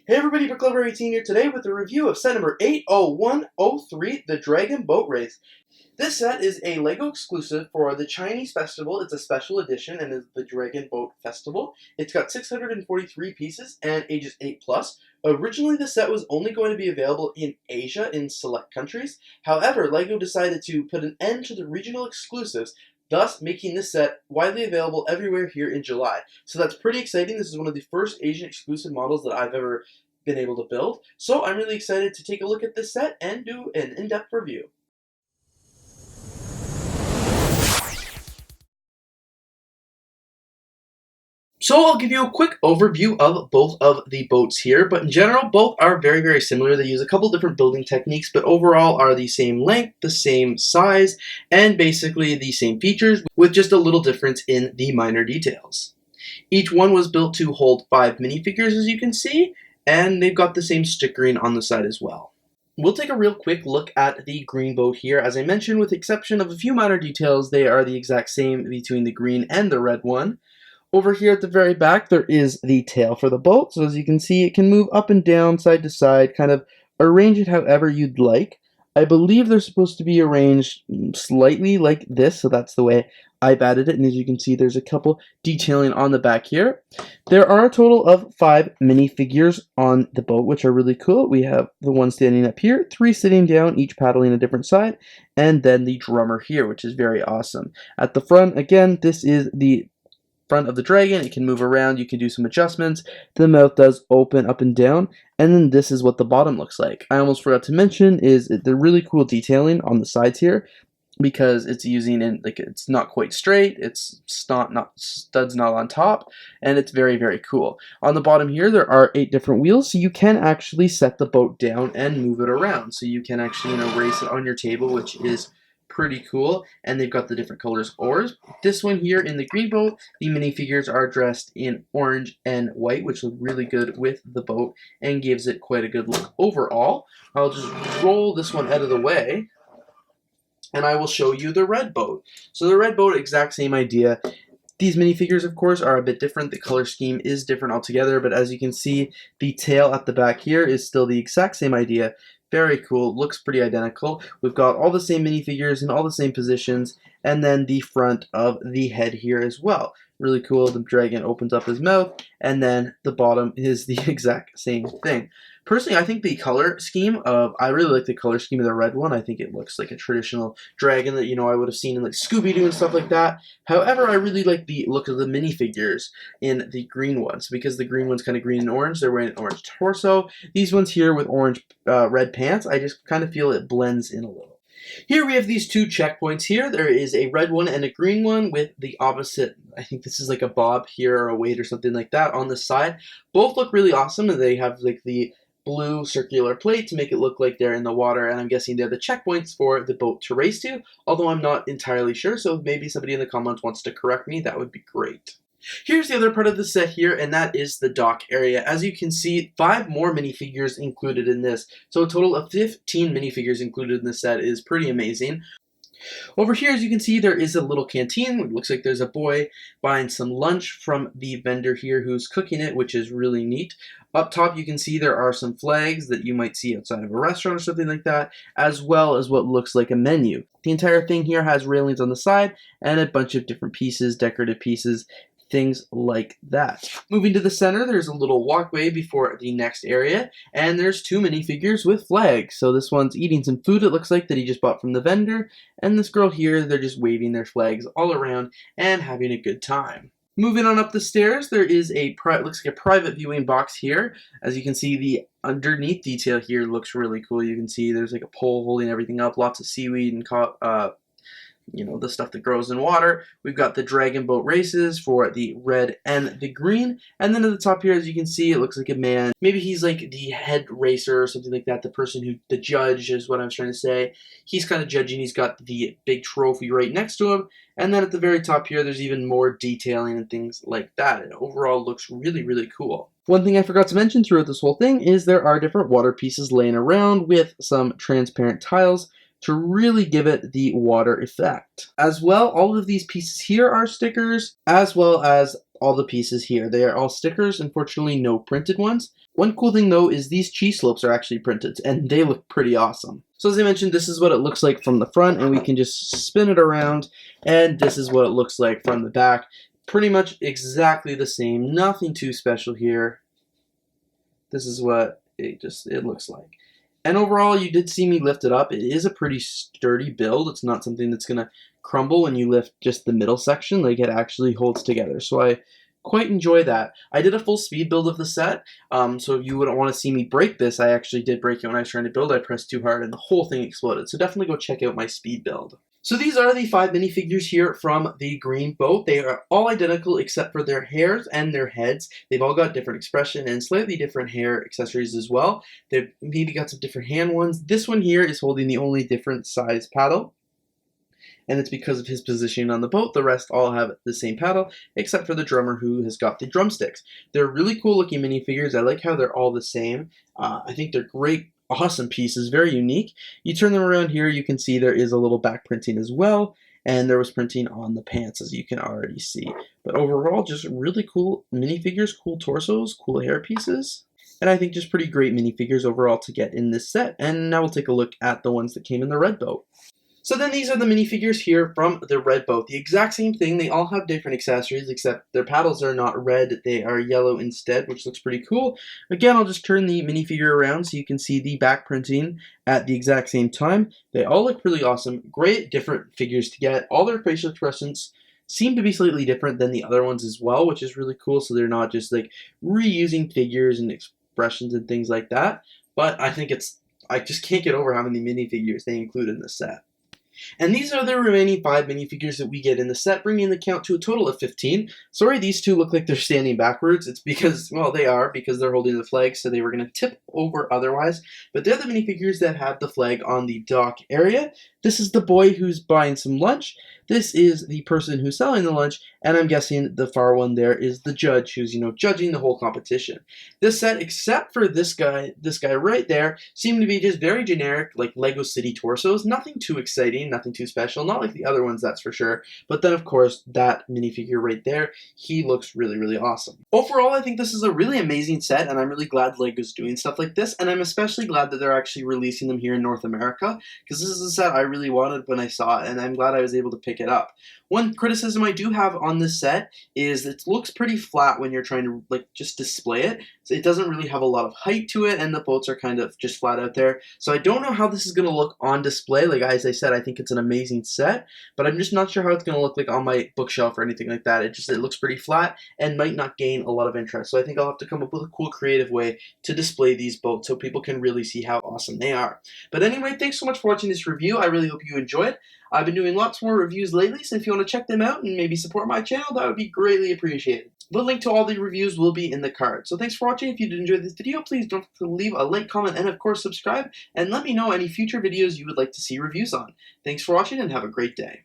Hey everybody, BrickLover18 here today with a review of set number 80103, the Dragon Boat Race. This set is a LEGO exclusive for the Chinese festival. It's a special edition and is the Dragon Boat Festival. It's got 643 pieces and ages 8 plus. Originally, the set was only going to be available in Asia in select countries. However, LEGO decided to put an end to the regional exclusives, thus making this set widely available everywhere here in July. So that's pretty exciting. This is one of the first Asian exclusive models that I've ever been able to build. So I'm really excited to take a look at this set and do an in-depth review. So I'll give you a quick overview of both of the boats here, but in general, both are very similar. They use a couple different building techniques, but overall are the same length, the same size, and basically the same features, with just a little difference in the minor details. Each one was built to hold 5 minifigures, as you can see, and they've got the same stickering on the side as well. We'll take a real quick look at the green boat here. As I mentioned, with the exception of a few minor details, they are the exact same between the green and the red one. Over here at the very back, there is the tail for the boat. So as you can see, it can move up and down, side to side, kind of arrange it however you'd like. I believe they're supposed to be arranged slightly like this, so that's the way I've added it. And as you can see, there's a couple detailing on the back here. There are a total of 5 minifigures on the boat, which are really cool. We have the one standing up here, 3 sitting down, each paddling a different side, and then the drummer here, which is very awesome. At the front, again, this is the front of the dragon. It can move around, you can do some adjustments. The mouth does open up and down, and then this is what the bottom looks like. I almost forgot to mention is the really cool detailing on the sides here, because it's using it's not quite straight, it's not studs not on top, and it's very cool. On the bottom here there are 8 different wheels, so you can actually set the boat down and move it around, so you can actually race it on your table, which is pretty cool. And they've got the different colors oars. This one here in the green boat, the minifigures are dressed in orange and white, which look really good with the boat and gives it quite a good look overall. I'll just roll this one out of the way and I will show you the red boat. So the red boat, exact same idea. These minifigures, of course, are a bit different. The color scheme is different altogether, but as you can see, the tail at the back here is still the exact same idea. Very cool, looks pretty identical. We've got all the same minifigures in all the same positions, and then the front of the head here as well. Really cool, the dragon opens up his mouth, and then the bottom is the exact same thing. Personally, I think the color scheme I really like the color scheme of the red one. I think it looks like a traditional dragon that, I would have seen in like Scooby-Doo and stuff like that. However, I really like the look of the minifigures in the green ones, because the green one's kind of green and orange. They're wearing an orange torso. These ones here with orange red pants, I just kind of feel it blends in a little. Here we have these 2 checkpoints here. There is a red one and a green one with the opposite, I think this is like a bob here or a weight or something like that on the side. Both look really awesome, and they have like the blue circular plate to make it look like they're in the water, and I'm guessing they're the checkpoints for the boat to race to, although I'm not entirely sure, so if maybe somebody in the comments wants to correct me, that would be great. Here's the other part of the set here, and that is the dock area. As you can see, 5 more minifigures included in this, so a total of 15 minifigures included in the set is pretty amazing. Over here, as you can see, there is a little canteen. It looks like there's a boy buying some lunch from the vendor here who's cooking it, which is really neat. Up top, you can see there are some flags that you might see outside of a restaurant or something like that, as well as what looks like a menu. The entire thing here has railings on the side and a bunch of different pieces, decorative pieces, things like that. Moving to the center, there's a little walkway before the next area, and there's 2 minifigures with flags. So this one's eating some food, it looks like, that he just bought from the vendor, and this girl here, they're just waving their flags all around and having a good time. Moving on up the stairs, there is looks like a private viewing box here. As you can see, the underneath detail here looks really cool. You can see there's like a pole holding everything up, lots of seaweed and the stuff that grows in water. We've got the dragon boat races for the red and the green. And then at the top here, as you can see, it looks like a man. Maybe he's like the head racer or something like that. The judge is what I was trying to say. He's kind of judging. He's got the big trophy right next to him. And then at the very top here, there's even more detailing and things like that. It overall looks really cool. One thing I forgot to mention throughout this whole thing is there are different water pieces laying around with some transparent tiles to really give it the water effect. As well, all of these pieces here are stickers, as well as all the pieces here. They are all stickers, unfortunately no printed ones. One cool thing though is these cheese slopes are actually printed and they look pretty awesome. So as I mentioned, this is what it looks like from the front, and we can just spin it around, and this is what it looks like from the back. Pretty much exactly the same, nothing too special here. This is what it looks like. And overall, you did see me lift it up. It is a pretty sturdy build. It's not something that's going to crumble when you lift just the middle section. Like, it actually holds together. So I quite enjoy that. I did a full speed build of the set. So if you wouldn't want to see me break this, I actually did break it when I was trying to build. I pressed too hard and the whole thing exploded. So definitely go check out my speed build. So these are the 5 minifigures here from the green boat. They are all identical except for their hairs and their heads. They've all got different expression and slightly different hair accessories as well. They've maybe got some different hand ones. This one here is holding the only different size paddle, and it's because of his position on the boat. The rest all have the same paddle, except for the drummer who has got the drumsticks. They're really cool looking minifigures. I like how they're all the same. I think they're great, awesome pieces, very unique. You turn them around here, you can see there is a little back printing as well, and there was printing on the pants, as you can already see. But overall, just really cool minifigures, cool torsos, cool hair pieces, and I think just pretty great minifigures overall to get in this set. And now we'll take a look at the ones that came in the red boat. So then these are the minifigures here from the red boat. The exact same thing. They all have different accessories, except their paddles are not red. They are yellow instead, which looks pretty cool. Again, I'll just turn the minifigure around so you can see the back printing at the exact same time. They all look really awesome. Great different figures to get. All their facial expressions seem to be slightly different than the other ones as well, which is really cool. So they're not just like reusing figures and expressions and things like that. But I think I just can't get over how many minifigures they include in the set. And these are the remaining 5 minifigures that we get in the set, bringing the count to a total of 15. Sorry, these two look like they're standing backwards. It's because, well, they are, because they're holding the flag, so they were going to tip over otherwise. But they're the minifigures that have the flag on the dock area. This is the boy who's buying some lunch. This is the person who's selling the lunch, and I'm guessing the far one there is the judge who's, judging the whole competition. This set, except for this guy right there, seem to be just very generic, like Lego City torsos. Nothing too exciting, nothing too special, not like the other ones, that's for sure. But then, of course, that minifigure right there, he looks really, really awesome. Overall, I think this is a really amazing set, and I'm really glad Lego's doing stuff like this, and I'm especially glad that they're actually releasing them here in North America, because this is a set I really wanted when I saw it, and I'm glad I was able to pick it up. One criticism I do have on this set is it looks pretty flat when you're trying to just display it. So it doesn't really have a lot of height to it, and the boats are kind of just flat out there. So I don't know how this is going to look on display. Like, as I said, I think it's an amazing set, but I'm just not sure how it's going to look like on my bookshelf or anything like that. It looks pretty flat and might not gain a lot of interest. So I think I'll have to come up with a cool creative way to display these boats so people can really see how awesome they are. But anyway, thanks so much for watching this review. I really hope you enjoyed. I've been doing lots more reviews lately, so if you want to check them out and maybe support my channel, that would be greatly appreciated. The link to all the reviews will be in the card. So thanks for watching. If you did enjoy this video, please don't forget to leave a like, comment, and of course subscribe, and let me know any future videos you would like to see reviews on. Thanks for watching and have a great day.